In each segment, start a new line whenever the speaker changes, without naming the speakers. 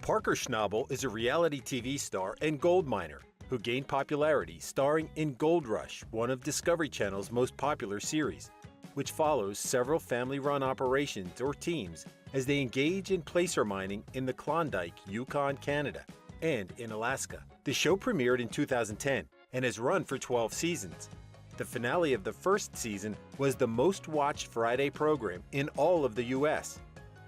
Parker Schnabel is a reality TV star and gold miner who gained popularity starring in Gold Rush, one of Discovery Channel's most popular series, which follows several family-run operations or teams as they engage in placer mining in the Klondike, Yukon, Canada, and in Alaska. The show premiered in 2010 and has run for 12 seasons. The finale of the first season was the most-watched Friday program in all of the U.S.,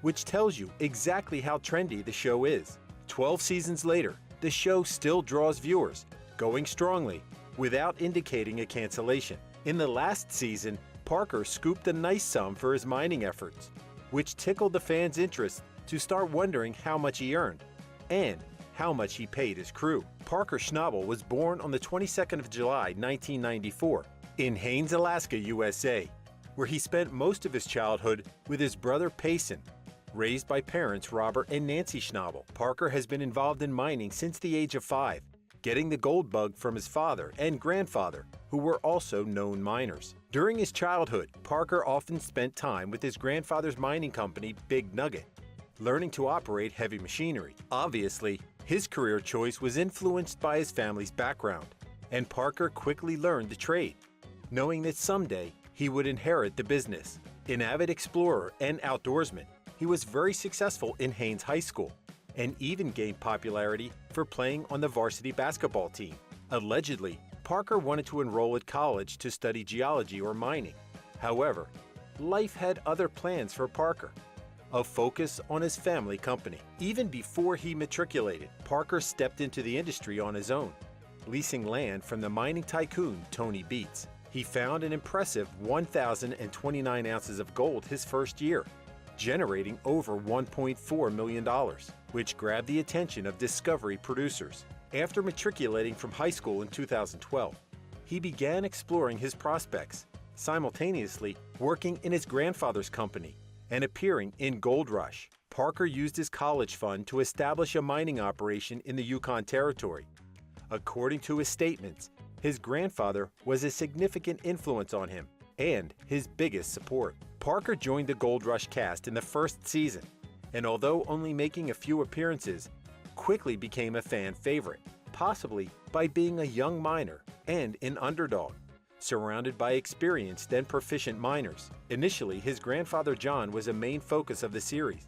which tells you exactly how trendy the show is. 12 seasons later, the show still draws viewers, going strongly, without indicating a cancellation. In the last season, Parker scooped a nice sum for his mining efforts, which tickled the fans' interest to start wondering how much he earned and how much he paid his crew. Parker Schnabel was born on the 22nd of July, 1994, in Haines, Alaska, USA, where he spent most of his childhood with his brother Payson. Raised by parents Robert and Nancy Schnabel, Parker has been involved in mining since the age of 5, getting the gold bug from his father and grandfather, who were also known miners. During his childhood, Parker often spent time with his grandfather's mining company, Big Nugget, learning to operate heavy machinery. Obviously, his career choice was influenced by his family's background, and Parker quickly learned the trade, knowing that someday he would inherit the business. An avid explorer and outdoorsman, he was very successful in Haines High School and even gained popularity for playing on the varsity basketball team. Allegedly, Parker wanted to enroll at college to study geology or mining. However, life had other plans for Parker, a focus on his family company. Even before he matriculated, Parker stepped into the industry on his own, leasing land from the mining tycoon Tony Beets. He found an impressive 1,029 ounces of gold his first year, generating over $1.4 million, which grabbed the attention of Discovery producers. After matriculating from high school in 2012, he began exploring his prospects, simultaneously working in his grandfather's company and appearing in Gold Rush. Parker used his college fund to establish a mining operation in the Yukon Territory. According to his statements, his grandfather was a significant influence on him and his biggest support. Parker joined the Gold Rush cast in the first season, and although only making a few appearances, quickly became a fan favorite, possibly by being a young miner and an underdog, surrounded by experienced and proficient miners. Initially, his grandfather John was a main focus of the series,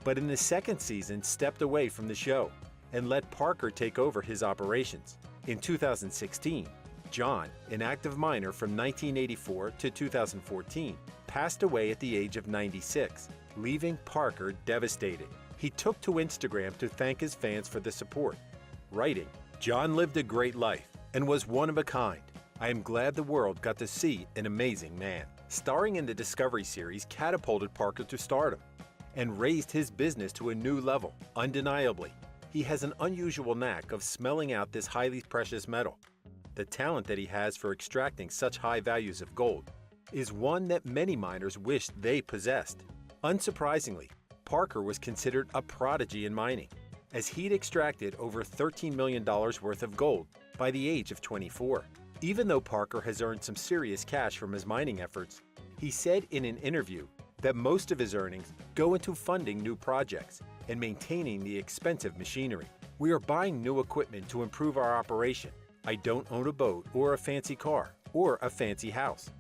but in the second season stepped away from the show and let Parker take over his operations. In 2016, John, an active miner from 1984 to 2014, passed away at the age of 96, leaving Parker devastated. He took to Instagram to thank his fans for the support, writing, "John lived a great life and was one of a kind. I am glad the world got to see an amazing man." Starring in the Discovery series catapulted Parker to stardom and raised his business to a new level. Undeniably, he has an unusual knack of smelling out this highly precious metal. The talent that he has for extracting such high values of gold is one that many miners wish they possessed. Unsurprisingly, Parker was considered a prodigy in mining, as he'd extracted over $13 million worth of gold by the age of 24. Even though Parker has earned some serious cash from his mining efforts, he said in an interview that most of his earnings go into funding new projects and maintaining the expensive machinery. "We are buying new equipment to improve our operation. I don't own a boat or a fancy car or a fancy house.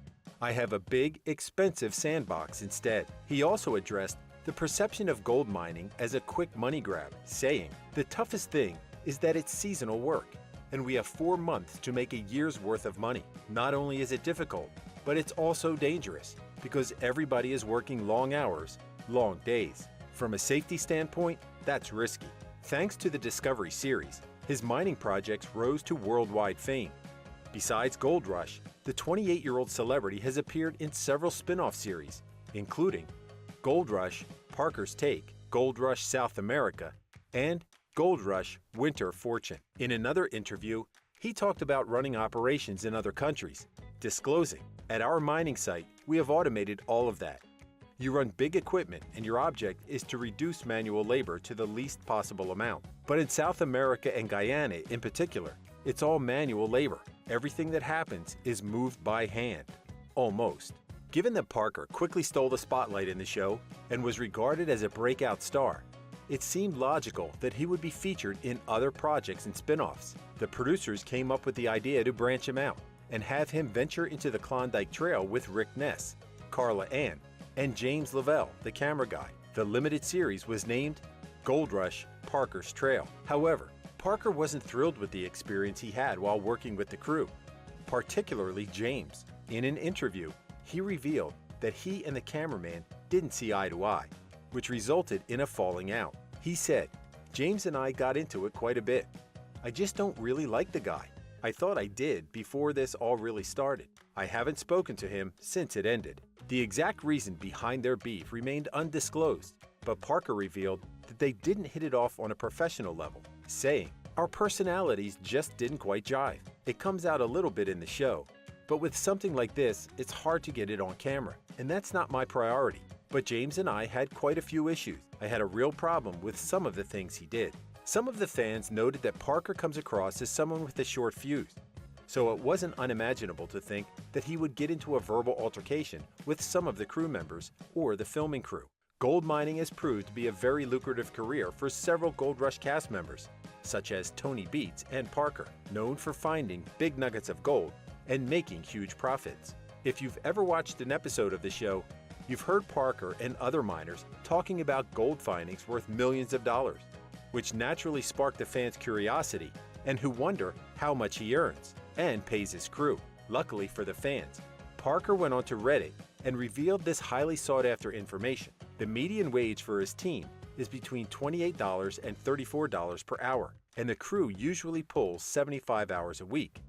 I have a big, expensive sandbox instead." He also addressed the perception of gold mining as a quick money grab, saying, "The toughest thing is that it's seasonal work, and we have 4 months to make a year's worth of money. Not only is it difficult, but it's also dangerous because everybody is working long hours, long days. From a safety standpoint, that's risky." Thanks to the Discovery series, his mining projects rose to worldwide fame. Besides Gold Rush, the 28-year-old celebrity has appeared in several spin-off series, including Gold Rush, Parker's Take, Gold Rush South America, and Gold Rush Winter Fortune. In another interview, he talked about running operations in other countries, disclosing, "At our mining site, we have automated all of that. You run big equipment and your object is to reduce manual labor to the least possible amount. But in South America and Guyana in particular, it's all manual labor. Everything that happens is moved by hand." Almost. Given that Parker quickly stole the spotlight in the show and was regarded as a breakout star, It seemed logical that he would be featured in other projects and spin-offs. The producers came up with the idea to branch him out and have him venture into the Klondike Trail with Rick Ness, Carla Ann, and James Lavelle, the camera guy. The limited series was named Gold Rush: Parker's Trail. However, Parker wasn't thrilled with the experience he had while working with the crew, particularly James. In an interview, he revealed that he and the cameraman didn't see eye to eye, which resulted in a falling out. He said, "James and I got into it quite a bit. I just don't really like the guy. I thought I did before this all really started. I haven't spoken to him since it ended." The exact reason behind their beef remained undisclosed, but Parker revealed that they didn't hit it off on a professional level, saying, "Our personalities just didn't quite jive. It comes out a little bit in the show, but with something like this, it's hard to get it on camera, and that's not my priority. But James and I had quite a few issues. I had a real problem with some of the things he did." Some of the fans noted that Parker comes across as someone with a short fuse, so it wasn't unimaginable to think that he would get into a verbal altercation with some of the crew members or the filming crew. Gold mining has proved to be a very lucrative career for several Gold Rush cast members, such as Tony Beets and Parker, known for finding big nuggets of gold and making huge profits. If you've ever watched an episode of the show, you've heard Parker and other miners talking about gold findings worth millions of dollars, which naturally sparked the fans' curiosity and who wonder how much he earns and pays his crew. Luckily for the fans, Parker went onto Reddit and revealed this highly sought-after information. The median wage for his team is between $28 and $34 per hour, and the crew usually pulls 75 hours a week,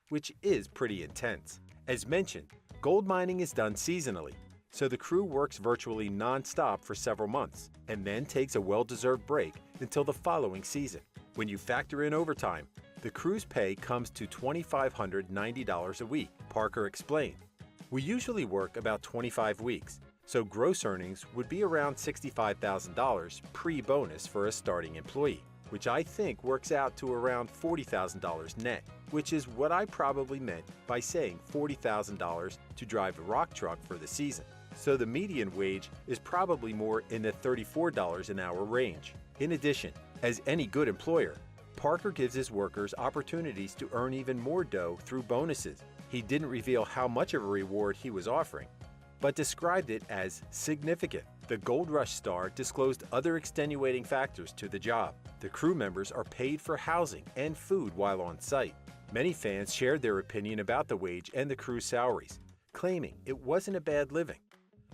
which is pretty intense. As mentioned, gold mining is done seasonally, so the crew works virtually non-stop for several months and then takes a well-deserved break until the following season. When you factor in overtime, the crew's pay comes to $2,590 a week, Parker explained. "We usually work about 25 weeks, so gross earnings would be around $65,000 pre-bonus for a starting employee, which I think works out to around $40,000 net, which is what I probably meant by saying $40,000 to drive a rock truck for the season. So the median wage is probably more in the $34 an hour range." In addition, as any good employer, Parker gives his workers opportunities to earn even more dough through bonuses. He didn't reveal how much of a reward he was offering, but described it as significant. The Gold Rush star disclosed other extenuating factors to the job. The crew members are paid for housing and food while on site. Many fans shared their opinion about the wage and the crew's salaries, claiming it wasn't a bad living.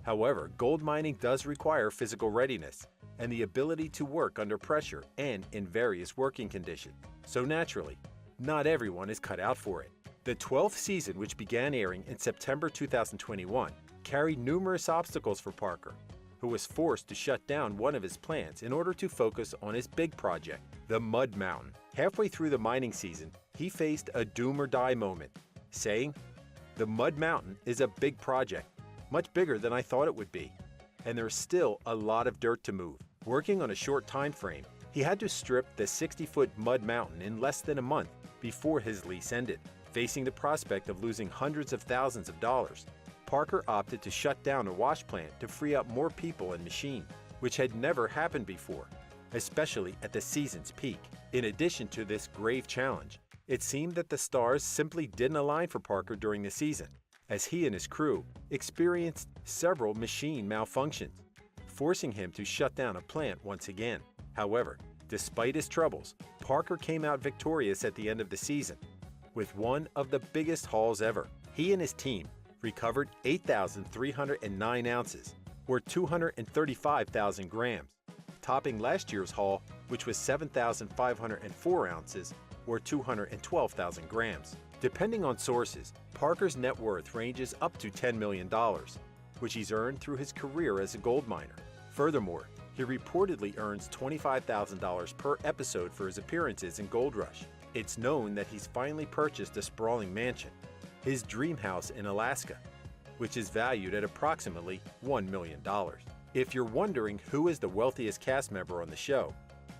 However, gold mining does require physical readiness and the ability to work under pressure and in various working conditions. So naturally, not everyone is cut out for it. The 12th season, which began airing in September 2021, carried numerous obstacles for Parker, who was forced to shut down one of his plants in order to focus on his big project, the Mud Mountain. Halfway through the mining season, he faced a doom or die moment, saying, "The Mud Mountain is a big project, much bigger than I thought it would be, and there's still a lot of dirt to move." Working on a short time frame, he had to strip the 60-foot Mud Mountain in less than a month before his lease ended. Facing the prospect of losing hundreds of thousands of dollars, Parker opted to shut down a wash plant to free up more people and machines, which had never happened before, especially at the season's peak. In addition to this grave challenge, it seemed that the stars simply didn't align for Parker during the season, as he and his crew experienced several machine malfunctions, forcing him to shut down a plant once again. However, despite his troubles, Parker came out victorious at the end of the season, with one of the biggest hauls ever. He and his team recovered 8,309 ounces, or 235,000 grams, topping last year's haul, which was 7,504 ounces, or 212,000 grams. Depending on sources, Parker's net worth ranges up to $10 million, which he's earned through his career as a gold miner. Furthermore, he reportedly earns $25,000 per episode for his appearances in Gold Rush. It's known that he's finally purchased a sprawling mansion, his dream house in Alaska, which is valued at approximately $1 million. If you're wondering who is the wealthiest cast member on the show,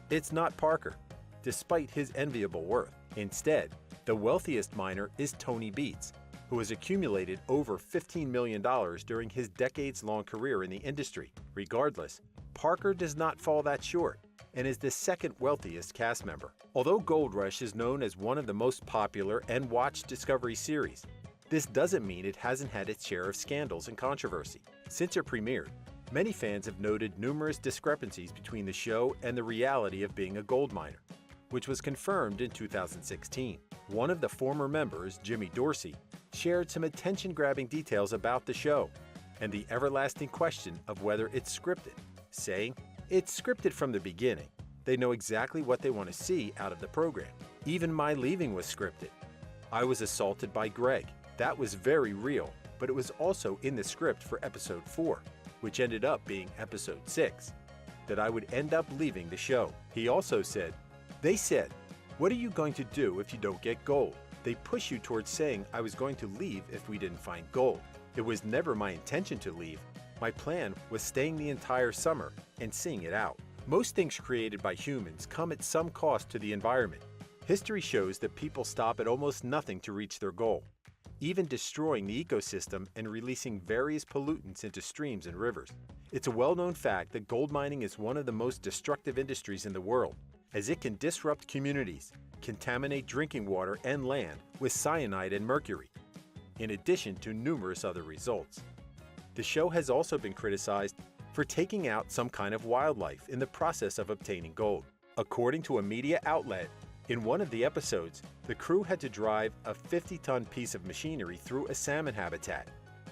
it's not Parker, despite his enviable worth. Instead, the wealthiest miner is Tony Beets, who has accumulated over $15 million during his decades-long career in the industry. Regardless, Parker does not fall that short. and is the second wealthiest cast member. Although Gold Rush is known as one of the most popular and watched Discovery series, this doesn't mean it hasn't had its share of scandals and controversy. Since it premiered, many fans have noted numerous discrepancies between the show and the reality of being a gold miner, which was confirmed in 2016. One of the former members, Jimmy Dorsey, shared some attention-grabbing details about the show and the everlasting question of whether it's scripted, saying, "It's scripted from the beginning. They know exactly what they want to see out of the program. Even my leaving was scripted. I was assaulted by Greg. That was very real, but it was also in the script for episode 4, which ended up being episode 6, that I would end up leaving the show." He also said, "They said, 'What are you going to do if you don't get gold?' They push you towards saying I was going to leave if we didn't find gold. It was never my intention to leave. My plan was staying the entire summer and seeing it out." Most things created by humans come at some cost to the environment. History shows that people stop at almost nothing to reach their goal, even destroying the ecosystem and releasing various pollutants into streams and rivers. It's a well-known fact that gold mining is one of the most destructive industries in the world, as it can disrupt communities, contaminate drinking water and land with cyanide and mercury, in addition to numerous other results. The show has also been criticized for taking out some kind of wildlife in the process of obtaining gold. According to a media outlet, in one of the episodes, the crew had to drive a 50-ton piece of machinery through a salmon habitat,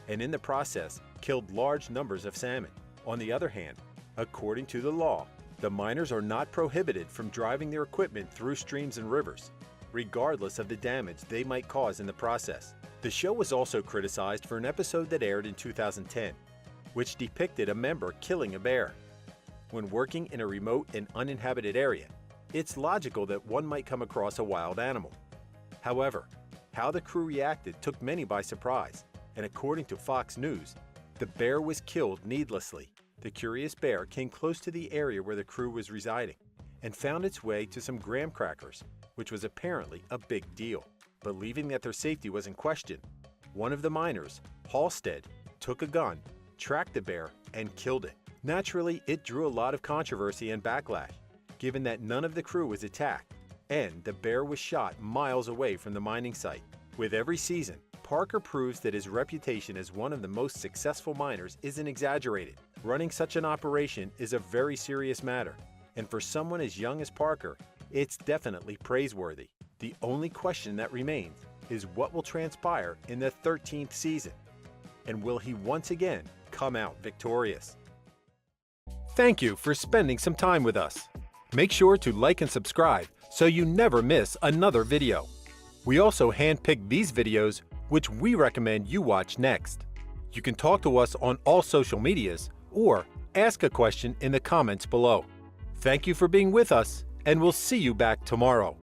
and in the process, killed large numbers of salmon. On the other hand, according to the law, the miners are not prohibited from driving their equipment through streams and rivers, regardless of the damage they might cause in the process. The show was also criticized for an episode that aired in 2010, which depicted a member killing a bear. When working in a remote and uninhabited area, it's logical that one might come across a wild animal. However, how the crew reacted took many by surprise, and according to Fox News, the bear was killed needlessly. The curious bear came close to the area where the crew was residing and found its way to some graham crackers, which was apparently a big deal. Believing that their safety was in question, one of the miners, Halstead, took a gun, tracked the bear, and killed it. Naturally, it drew a lot of controversy and backlash, given that none of the crew was attacked, and the bear was shot miles away from the mining site. With every season, Parker proves that his reputation as one of the most successful miners isn't exaggerated. Running such an operation is a very serious matter, and for someone as young as Parker, it's definitely praiseworthy. The only question that remains is what will transpire in the 13th season, and will he once again come out victorious? Thank you for spending some time with us. Make sure to like and subscribe so you never miss another video. We also handpick these videos which we recommend you watch next. You can talk to us on all social medias or ask a question in the comments below. Thank you for being with us, and we'll see you back tomorrow.